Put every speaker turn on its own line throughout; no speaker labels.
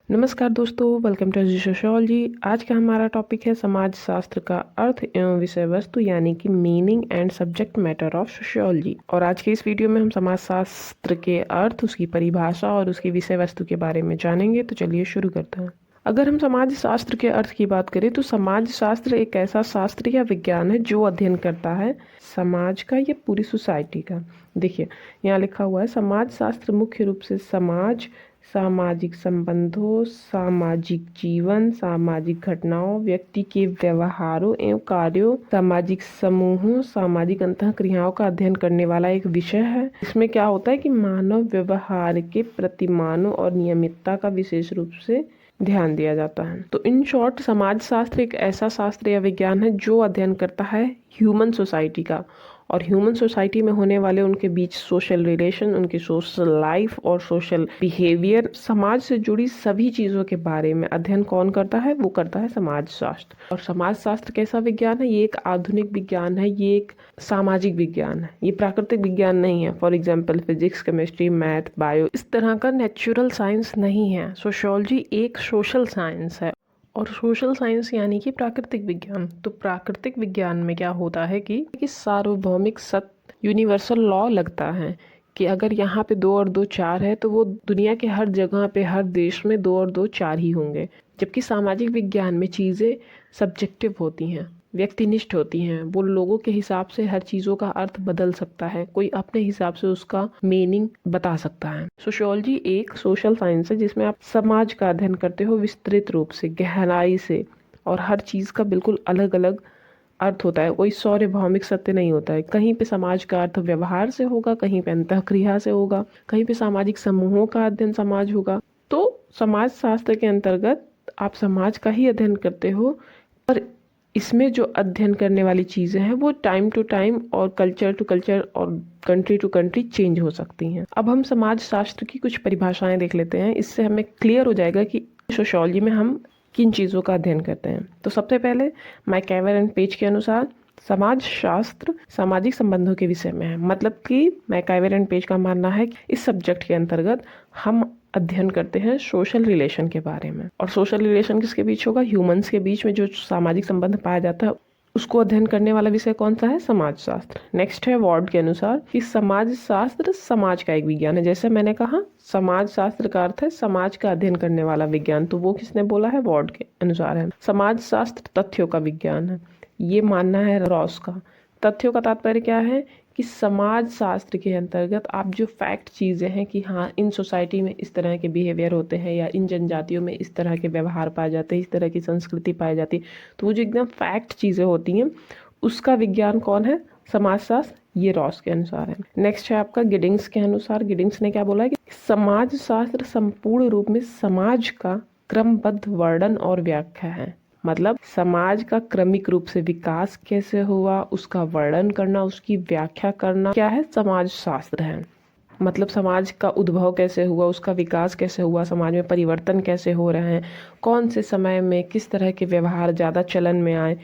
नमस्कार दोस्तों, welcome to sociology. आज का हमारा टॉपिक है समाज शास्त्र का अर्थ एवं विषय वस्तु, यानी कि meaning and subject matter of sociology. और आज के इस वीडियो में हम समाज शास्त्र के अर्थ, उसकी परिभाषा और उसकी विषय वस्तु के बारे में जानेंगे। तो चलिए शुरू करते हैं। अगर हम समाज शास्त्र के अर्थ की बात करें तो समाज शास्त्र एक ऐसा शास्त्र या विज्ञान है जो अध्ययन करता है समाज का या पूरी सोसाइटी का। देखिए यहाँ लिखा हुआ है, समाज शास्त्र मुख्य रूप से समाज, सामाजिक संबंधों, सामाजिक जीवन, सामाजिक घटनाओं, व्यक्ति के व्यवहारों एवं कार्यों, सामाजिक समूहों, सामाजिक अंतःक्रियाओं का अध्ययन करने वाला एक विषय है। इसमें क्या होता है कि मानव व्यवहार के प्रतिमानों और नियमितता का विशेष रूप से ध्यान दिया जाता है। तो इन शॉर्ट, समाज शास्त्र एक ऐसा शास्त्र या विज्ञान है जो अध्ययन करता है ह्यूमन सोसाइटी का और ह्यूमन सोसाइटी में होने वाले उनके बीच सोशल रिलेशन, उनकी सोशल लाइफ और सोशल बिहेवियर, समाज से जुड़ी सभी चीज़ों के बारे में अध्ययन कौन करता है? वो करता है समाज शास्त्र। और समाज शास्त्र कैसा विज्ञान है? ये एक आधुनिक विज्ञान है, ये एक सामाजिक विज्ञान है, ये प्राकृतिक विज्ञान नहीं है। For example physics, chemistry, math, bio, इस तरह का नेचुरल साइंस नहीं है। सोशियोलॉजी एक सोशल साइंस है और सोशल साइंस यानी कि प्राकृतिक विज्ञान। तो प्राकृतिक विज्ञान में क्या होता है कि सार्वभौमिक सत्य, यूनिवर्सल लॉ लगता है कि अगर यहाँ पे 2 और 2 4 है तो वो दुनिया के हर जगह पे, हर देश में 2 और 2 4 ही होंगे। जबकि सामाजिक विज्ञान में चीज़ें सब्जेक्टिव होती हैं, व्यक्तिनिष्ठ होती हैं। वो लोगों के हिसाब से हर चीज़ों का अर्थ बदल सकता है, कोई अपने हिसाब से उसका मीनिंग बता सकता है। सोशियोलॉजी एक सोशल साइंस है जिसमें आप समाज का अध्ययन करते हो विस्तृत रूप से, गहराई से, और हर चीज़ का बिल्कुल अलग अलग अर्थ होता है। कोई सार्वभौमिक सत्य नहीं होता है। कहीं पे समाज का अर्थ व्यवहार से होगा, कहीं पे अंतःक्रिया से होगा, कहीं पे सामाजिक समूहों का अध्ययन समाज होगा। तो समाज शास्त्र के अंतर्गत आप समाज का ही अध्ययन करते हो, पर इसमें जो अध्ययन करने वाली चीज़ें हैं वो टाइम टू टाइम और कल्चर टू कल्चर और कंट्री टू कंट्री चेंज हो सकती हैं। अब हम समाज शास्त्र की कुछ परिभाषाएं देख लेते हैं, इससे हमें क्लियर हो जाएगा कि सोशियोलॉजी में हम किन चीज़ों का अध्ययन करते हैं। तो सबसे पहले मैकएवर एंड पेज के अनुसार समाज शास्त्र सामाजिक संबंधों के विषय में है। मतलब कि मैकएवर एंड पेज का मानना है कि इस सब्जेक्ट के अंतर्गत हम अध्ययन करते हैं सोशल रिलेशन के बारे में। और सोशल रिलेशन किसके बीच होगा? ह्यूमंस के बीच में जो सामाजिक संबंध पाया जाता है उसको अध्ययन करने वाला विषय कौन सा है? समाज शास्त्र। नेक्स्ट है वार्ड के अनुसार कि समाज शास्त्र समाज का एक विज्ञान है। जैसे मैंने कहा, समाज शास्त्र का अर्थ है समाज का अध्ययन करने वाला विज्ञान, तो वो किसने बोला है? वार्ड के अनुसार है। समाज शास्त्र तथ्यों का विज्ञान है, ये मानना है रॉस का। तथ्यों का तात्पर्य क्या है कि समाज शास्त्र के अंतर्गत आप जो फैक्ट चीज़ें हैं कि हाँ, इन सोसाइटी में इस तरह के बिहेवियर होते हैं या इन जनजातियों में इस तरह के व्यवहार पाए जाते हैं, इस तरह की संस्कृति पाई जाती है, तो वो जो एकदम फैक्ट चीज़ें होती हैं उसका विज्ञान कौन है? समाज शास्त्र, ये रॉस के अनुसार है। नेक्स्ट है आपका गिडिंग्स के अनुसार। गिडिंग्स ने क्या बोला है कि समाज शास्त्र संपूर्ण रूप में समाज का क्रमबद्ध वर्णन और व्याख्या है। मतलब समाज का क्रमिक रूप से विकास कैसे हुआ, उसका वर्णन करना, उसकी व्याख्या करना, क्या है? समाज शास्त्र है। मतलब समाज का उद्भव कैसे हुआ, उसका विकास कैसे हुआ, समाज में परिवर्तन कैसे हो रहे हैं, कौन से समय में किस तरह के व्यवहार ज़्यादा चलन में आए,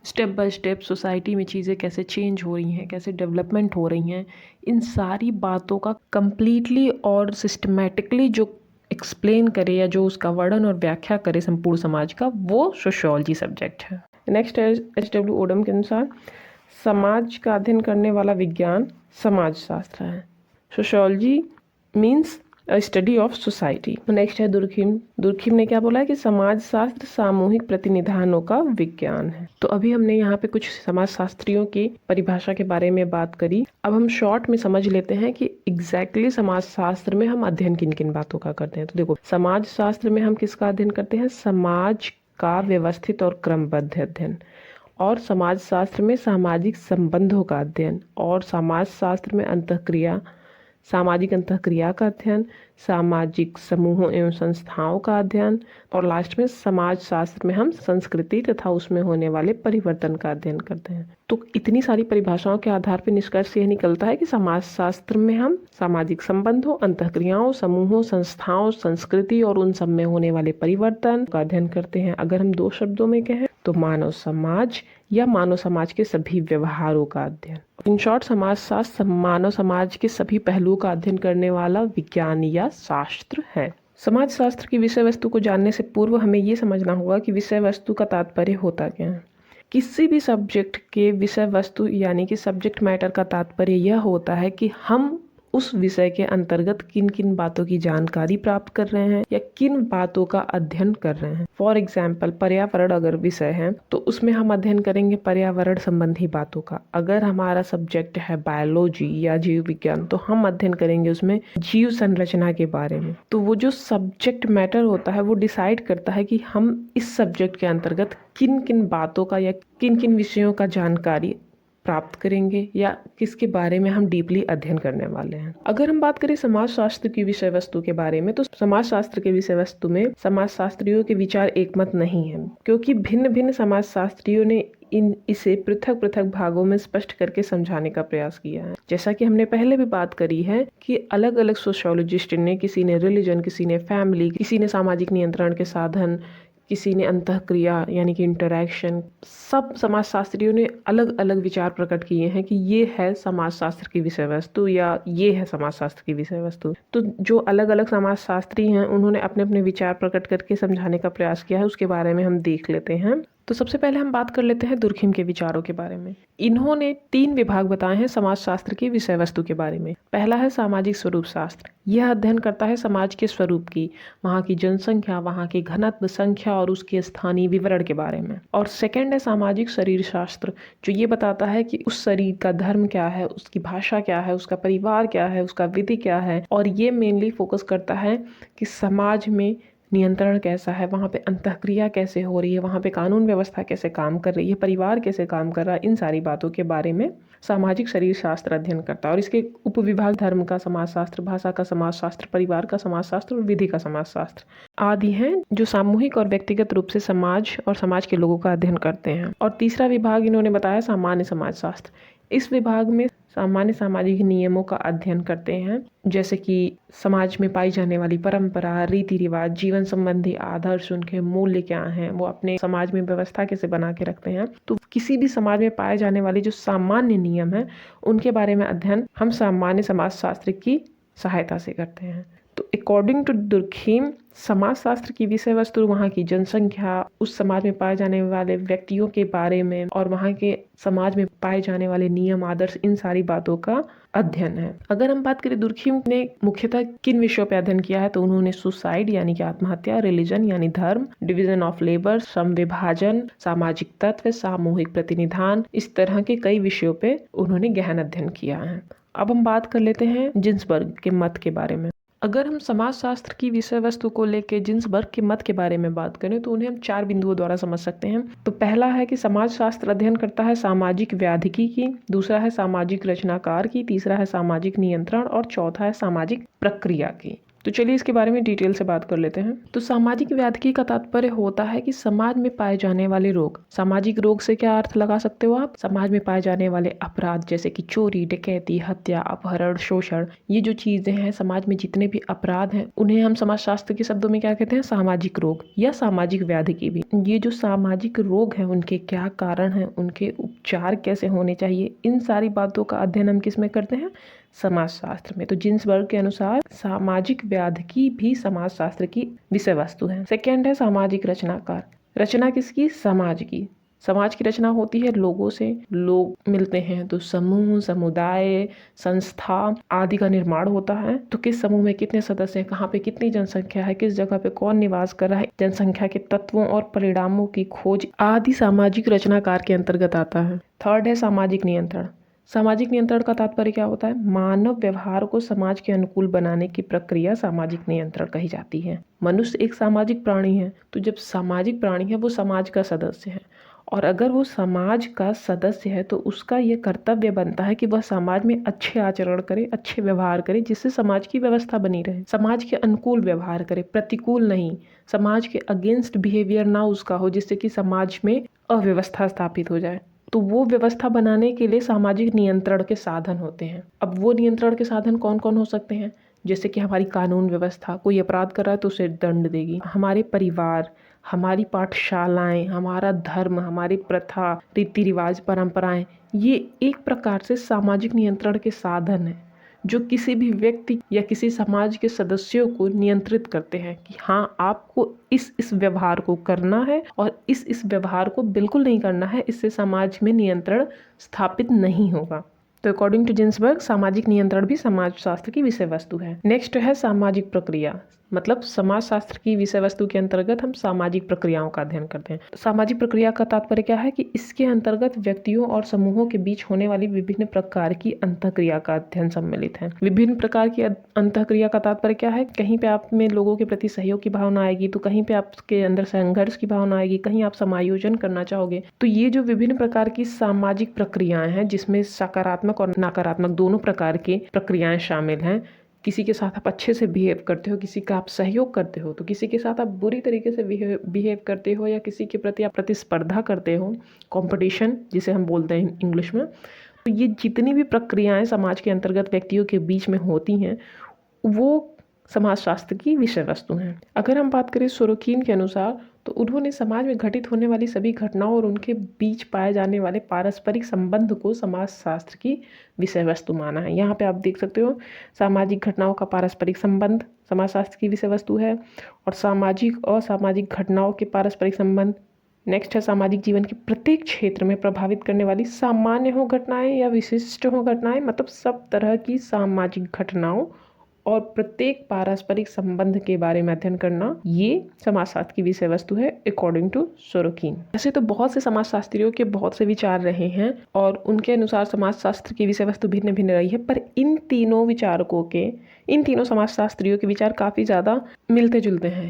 स्टेप बाय स्टेप सोसाइटी में चीज़ें कैसे चेंज हो रही हैं, कैसे डेवलपमेंट हो रही हैं, इन सारी बातों का कंप्लीटली और सिस्टमेटिकली जो एक्सप्लेन करे या जो उसका वर्णन और व्याख्या करे संपूर्ण समाज का, वो सोशियोलॉजी सब्जेक्ट है। नेक्स्ट है एच.डब्ल्यू. ओडम के अनुसार समाज का अध्ययन करने वाला विज्ञान समाज शास्त्र है। Sociology means study of society. Next है दुर्खिम। दुर्खिम ने क्या बोला है कि समाज शास्त्र सामूहिक प्रतिनिधानों का विज्ञान है। तो अभी हमने यहाँ पे कुछ समाज शास्त्रियों की परिभाषा के बारे में बात करी। अब हम शॉर्ट में समझ लेते हैं कि एग्जैक्टली समाज शास्त्र में हम अध्ययन किन किन बातों का करते हैं। तो देखो, समाज शास्त्र में हम किसका अध्ययन करते हैं? समाज का व्यवस्थित और क्रमबद्ध अध्ययन। और समाज शास्त्र में सामाजिक संबंधों का अध्ययन, और समाज शास्त्र में अंतःक्रिया, सामाजिक अंतःक्रिया का अध्ययन, सामाजिक समूहों एवं संस्थाओं का अध्ययन, और लास्ट में समाज शास्त्र में हम संस्कृति तथा उसमें होने वाले परिवर्तन का अध्ययन करते हैं। तो इतनी सारी परिभाषाओं के आधार पर निष्कर्ष यह निकलता है कि समाज शास्त्र में हम सामाजिक संबंधों, अंतःक्रियाओं, समूहों, संस्थाओं, संस्कृति और उन सब में होने वाले परिवर्तन का अध्ययन करते हैं। अगर हम 2 शब्दों में कहें तो मानव समाज या मानव समाज के सभी व्यवहारों का अध्ययन। इन शॉर्ट, समाज शास्त्र मानव समाज के सभी पहलुओं का अध्ययन करने वाला विज्ञान या शास्त्र है। समाज शास्त्र की विषय वस्तु को जानने से पूर्व हमें ये समझना होगा कि विषय वस्तु का तात्पर्य होता क्या है। किसी भी सब्जेक्ट के विषय वस्तु यानी कि सब्जेक्ट मैटर का तात्पर्य यह होता है कि हम उस विषय के अंतर्गत किन किन बातों की जानकारी प्राप्त कर रहे हैं या किन बातों का अध्ययन कर रहे हैं। फॉर एग्जाम्पल, पर्यावरण अगर विषय है तो उसमें हम अध्ययन करेंगे पर्यावरण संबंधी बातों का। अगर हमारा सब्जेक्ट है बायोलॉजी या जीव विज्ञान तो हम अध्ययन करेंगे उसमें जीव संरचना के बारे में। तो वो जो सब्जेक्ट मैटर होता है वो डिसाइड करता है कि हम इस सब्जेक्ट के अंतर्गत किन किन बातों का या किन किन विषयों का जानकारी प्राप्त करेंगे या किसके बारे में हम डीपली अध्ययन करने वाले हैं। अगर हम बात करें समाज शास्त्र की विषय वस्तु के बारे में तो समाज शास्त्र के विषय वस्तु में समाज शास्त्रियों के विचार एकमत नहीं है, क्योंकि भिन्न भिन्न समाज शास्त्रियों ने इसे पृथक पृथक भागों में स्पष्ट करके समझाने का प्रयास किया है। जैसा कि हमने पहले भी बात करी है कि अलग अलग सोशियोलॉजिस्ट ने, किसी ने रिलीजन, किसी ने फैमिली, किसी ने सामाजिक नियंत्रण के साधन, किसी ने अंतःक्रिया यानी कि इंटरैक्शन, सब समाजशास्त्रियों ने अलग अलग विचार प्रकट किए हैं कि ये है समाजशास्त्र की विषय वस्तु या ये है समाजशास्त्र की विषय वस्तु। तो जो अलग अलग समाजशास्त्री हैं उन्होंने अपने अपने विचार प्रकट करके समझाने का प्रयास किया है, उसके बारे में हम देख लेते हैं। तो सबसे पहले हम बात कर लेते हैं दुर्खिम के विचारों के बारे में। इन्होंने 3 विभाग बताए हैं समाजशास्त्र की विषय वस्तु के बारे में। पहला है सामाजिक स्वरूप शास्त्र। यह अध्ययन करता है समाज के स्वरूप की, वहाँ की जनसंख्या, वहाँ की घनत्व, संख्या और उसके स्थानीय विवरण के बारे में। और सेकंड है सामाजिक शरीर शास्त्र, जो ये बताता है कि उस शरीर का धर्म क्या है, उसकी भाषा क्या है, उसका परिवार क्या है, उसका विधि क्या है। और ये मेनली फोकस करता है कि समाज में नियंत्रण कैसा है, वहाँ पे अंतःक्रिया कैसे हो रही है, वहाँ पे कानून व्यवस्था कैसे काम कर रही है, परिवार कैसे काम कर रहा है, इन सारी बातों के बारे में सामाजिक शरीर शास्त्र अध्ययन करता है। और इसके उपविभाग धर्म का समाजशास्त्र, भाषा का समाजशास्त्र, परिवार का समाजशास्त्र और विधि का समाजशास्त्र आदि हैं, जो सामूहिक और व्यक्तिगत रूप से समाज और समाज के लोगों का अध्ययन करते हैं। और तीसरा विभाग इन्होंने बताया सामान्य समाजशास्त्र। इस विभाग में सामान्य सामाजिक नियमों का अध्ययन करते हैं, जैसे कि समाज में पाई जाने वाली परंपरा, रीति रिवाज, जीवन संबंधी आदर्श, उनके मूल्य क्या हैं, वो अपने समाज में व्यवस्था कैसे बना के रखते हैं। तो किसी भी समाज में पाए जाने वाले जो सामान्य नियम हैं उनके बारे में अध्ययन हम सामान्य समाजशास्त्र की सहायता से करते हैं। तो अकॉर्डिंग टू दुर्खिम, समाजशास्त्र की विषय वस्तु वहाँ की जनसंख्या, उस समाज में पाए जाने वाले व्यक्तियों के बारे में और वहाँ के समाज में पाए जाने वाले नियम, आदर्श, इन सारी बातों का अध्ययन है। अगर हम बात करें दुर्खिम ने मुख्यतः किन विषयों पर अध्ययन किया है तो उन्होंने सुसाइड यानी कि आत्महत्या, रिलीजन यानी धर्म, डिवीजन ऑफ लेबर, श्रम विभाजन, सामाजिक तत्व, सामूहिक प्रतिनिधान, इस तरह के कई विषयों पे उन्होंने गहन अध्ययन किया है। अब हम बात कर लेते हैं जिन्सबर्ग के मत के बारे में। अगर हम समाजशास्त्र की विषय वस्तु को लेकर जिन्सबर्ग के मत के बारे में बात करें तो उन्हें हम 4 बिंदुओं द्वारा समझ सकते हैं। तो पहला है कि समाजशास्त्र अध्ययन करता है सामाजिक व्याधिकी की, दूसरा है सामाजिक रचनाकार की, तीसरा है सामाजिक नियंत्रण और चौथा है सामाजिक प्रक्रिया की। तो चलिए इसके बारे में डिटेल से बात कर लेते हैं। तो सामाजिक व्याधिकी का तात्पर्य होता है कि समाज में पाए जाने वाले रोग। सामाजिक रोग से क्या अर्थ लगा सकते हो आप? समाज में पाए जाने वाले अपराध, जैसे कि चोरी, डकैती, हत्या, अपहरण, शोषण, ये जो चीजें हैं, समाज में जितने भी अपराध हैं उन्हें हम समाजशास्त्र के शब्दों में क्या कहते हैं? सामाजिक रोग या सामाजिक व्याधिकी भी। ये जो सामाजिक रोग है उनके क्या कारण है, उनके उपचार कैसे होने चाहिए, इन सारी बातों का अध्ययन हम किस में करते हैं? समाजशास्त्र में। तो जिन्सबर्ग के अनुसार सामाजिक व्याधिकी भी समाजशास्त्र की विषय वस्तु है। सेकेंड है सामाजिक रचनाकार। रचना किसकी? समाज की। समाज की रचना होती है लोगों से, लोग मिलते हैं तो समूह, समुदाय, संस्था आदि का निर्माण होता है। तो किस समूह में कितने सदस्य हैं, कहाँ पे कितनी जनसंख्या है, किस जगह पे कौन निवास कर रहा है, जनसंख्या के तत्वों और परिणामों की खोज आदि सामाजिक रचनाकार के अंतर्गत आता है। थर्ड है सामाजिक नियंत्रण। सामाजिक नियंत्रण का तात्पर्य क्या होता है? मानव व्यवहार को समाज के अनुकूल बनाने की प्रक्रिया सामाजिक नियंत्रण कही जाती है। मनुष्य एक सामाजिक प्राणी है, तो जब सामाजिक प्राणी है वो समाज का सदस्य है, और अगर वो समाज का सदस्य है तो उसका ये कर्तव्य बनता है कि वह समाज में अच्छे आचरण करे, अच्छे व्यवहार करे, जिससे समाज की व्यवस्था बनी रहे। समाज के अनुकूल व्यवहार करे, प्रतिकूल नहीं। समाज के अगेंस्ट बिहेवियर ना उसका हो, जिससे कि समाज में अव्यवस्था स्थापित हो जाए। तो वो व्यवस्था बनाने के लिए सामाजिक नियंत्रण के साधन होते हैं। अब वो नियंत्रण के साधन कौन कौन हो सकते हैं? जैसे कि हमारी कानून व्यवस्था, कोई अपराध कर रहा है तो उसे दंड देगी। हमारे परिवार, हमारी पाठशालाएं, हमारा धर्म, हमारी प्रथा, रीति रिवाज, परंपराएं, ये एक प्रकार से सामाजिक नियंत्रण के साधन हैं जो किसी भी व्यक्ति या किसी समाज के सदस्यों को नियंत्रित करते हैं कि हाँ, आपको इस व्यवहार को करना है और इस व्यवहार को बिल्कुल नहीं करना है, इससे समाज में नियंत्रण स्थापित नहीं होगा। तो अकॉर्डिंग टू जिन्सबर्ग सामाजिक नियंत्रण भी समाजशास्त्र की विषय वस्तु है। नेक्स्ट है सामाजिक प्रक्रिया, मतलब समाजशास्त्र की विषय वस्तु के अंतर्गत हम सामाजिक प्रक्रियाओं का अध्ययन करते हैं। सामाजिक प्रक्रिया का तात्पर्य क्या है कि इसके अंतर्गत व्यक्तियों और समूहों के बीच होने वाली विभिन्न प्रकार की अंतःक्रिया का अध्ययन सम्मिलित है। विभिन्न प्रकार की अंतःक्रिया का तात्पर्य क्या है, कहीं पे आप में लोगों के प्रति सहयोग की भावना आएगी, तो कहीं पे आपके अंदर संघर्ष की भावना आएगी, कहीं आप समायोजन करना चाहोगे। तो ये जो विभिन्न प्रकार की सामाजिक प्रक्रियाएं हैं, जिसमें सकारात्मक और नकारात्मक दोनों प्रकार की प्रक्रियाएं शामिल हैं। किसी के साथ आप अच्छे से बिहेव करते हो, किसी का आप सहयोग करते हो, तो किसी के साथ आप बुरी तरीके से बिहेव करते हो, या किसी के प्रति आप प्रतिस्पर्धा करते हो, कंपटीशन जिसे हम बोलते हैं इंग्लिश में। तो ये जितनी भी प्रक्रियाएं समाज के अंतर्गत व्यक्तियों के बीच में होती हैं, वो समाजशास्त्र की विषय वस्तु हैं। अगर हम बात करें सोरोकिन के अनुसार, तो उन्होंने समाज में घटित होने वाली सभी घटनाओं और उनके बीच पाए जाने वाले पारस्परिक संबंध को समाजशास्त्र की विषय वस्तु माना है। यहाँ पे आप देख सकते हो, सामाजिक घटनाओं का पारस्परिक संबंध समाजशास्त्र की विषय वस्तु है, और सामाजिक और असामाजिक घटनाओं के पारस्परिक संबंध। नेक्स्ट है सामाजिक जीवन के प्रत्येक क्षेत्र में प्रभावित करने वाली सामान्य हो घटनाएं या विशिष्ट हो घटनाएं, मतलब सब तरह की सामाजिक घटनाओं और प्रत्येक पारस्परिक संबंध के बारे में अध्ययन करना, ये समाजशास्त्र की विषय वस्तु है अकॉर्डिंग टू सोरोकिन। ऐसे तो बहुत से समाजशास्त्रियों के बहुत से विचार रहे हैं और उनके अनुसार समाजशास्त्र की विषय वस्तु भिन्न भिन्न रही है, पर इन तीनों समाजशास्त्रियों के विचार काफ़ी ज़्यादा मिलते जुलते हैं।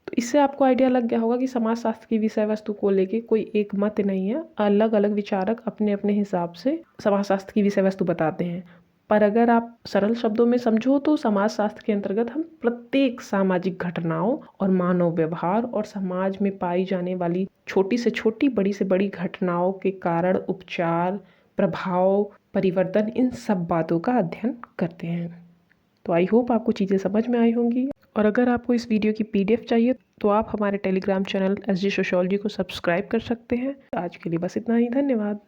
तो इससे आपको आइडिया लग गया होगा कि समाजशास्त्र की विषय वस्तु को लेके कोई एक मत नहीं है, अलग अलग विचारक अपने अपने हिसाब से समाजशास्त्र की विषय वस्तु बताते हैं। पर अगर आप सरल शब्दों में समझो तो समाजशास्त्र के अंतर्गत हम प्रत्येक सामाजिक घटनाओं और मानव व्यवहार और समाज में पाई जाने वाली छोटी से छोटी, बड़ी से बड़ी घटनाओं के कारण, उपचार, प्रभाव, परिवर्तन, इन सब बातों का अध्ययन करते हैं। तो आई होप आपको चीज़ें समझ में आई होंगी, और अगर आपको इस वीडियो की PDF चाहिए तो आप हमारे टेलीग्राम चैनल SG सोशियोलॉजी को सब्सक्राइब कर सकते हैं। आज के लिए बस इतना ही, धन्यवाद।